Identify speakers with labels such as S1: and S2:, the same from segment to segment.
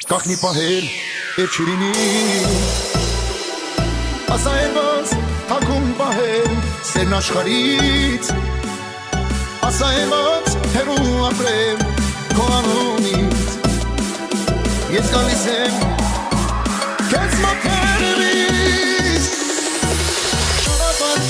S1: Կախնի պահել էր չիրինի ասա էր ոնց թակում պահել սերն աշխարից ասա էր ոնց հեռու ապրեմ քո անունից ես գալիս եմ քեզ մոթերվից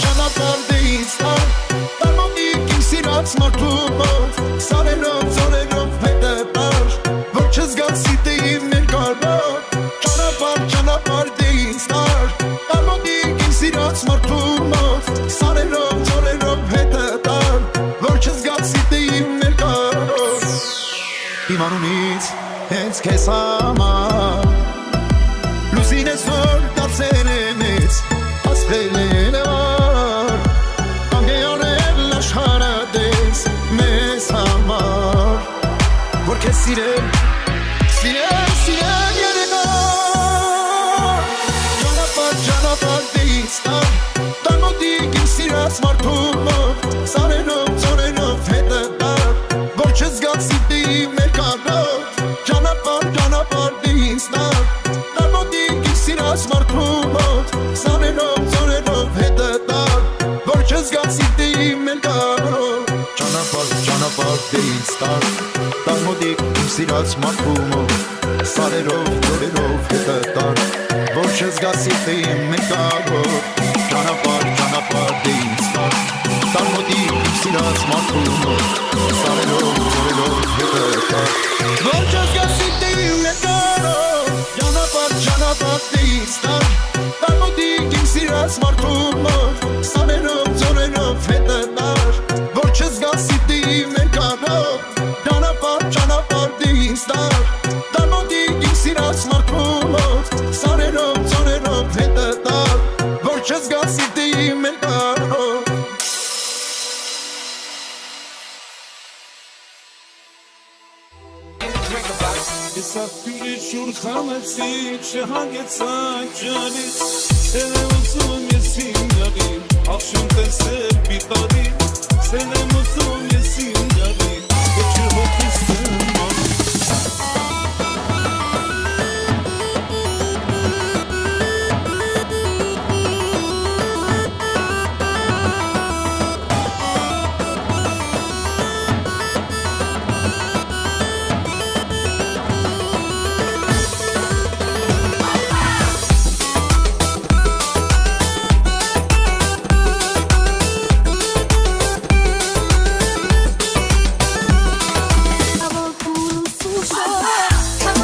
S1: ճանապարհ դից տարմոնիկ իմ սիրած մարդու մոտ սարերով ծորերով հետը պար որ չզգաս սիտե իմ ներկարով ճանապարհ դից տարմոնիկ իմ սիրած մարդու մոտ սարերով ծորերով հետը տար որ չզգաս սիտե իմ ներկարով իմ անունից հենց քեզ համար լուսին ես որ դարձել է մեծ ասվել է լավար անգեյանել աշխարհը դες մեզ համար որ քեզ սիրել երեգա ճանապարհ դից տարմոդիկ իմ սիրած մարդու մոտ սարերով ծորերով հետը տար որ չզգաս սիտե իմ ներկարով ճանապարհ դից տարմոդիկ իմ սիրած մարդու մոտ սարերով ծորերով հետը տար որ չզգաս սիտե իմ ներկարով ճանապարհ դից տարմոդիկ իմ սիրած մարդու մոտ սարերով ծորերով հետը տար որ չզգաս սիտե իմ ներկարով ճանապարհ դից տարմոդիկ իմ սիրած մարդու մոտ սարերով ծորերով հետը տար որ չզգաս սիտե իմ ներկարով ճանապարհ դից տարմոդիկ իմ սիրած մարդու մոտ սարերով ծորերով հետը տար որ չզգաս սիտե իմ ներկարով ճանապարհ դից տարմոդիկ իմ սիրած մարդու մոտ սարերով ծորերով հետը տար որ չզգաս սիտե իմ ներկարով
S2: Սաղբյուրի շուր խամեցի չհանգեցան ջանից Սեն եմ ուզում ես իմ յավին Աղշում տեսել պիտարի Սեն եմ ուզում ես իմ յավին Ոչ հոգիս եմ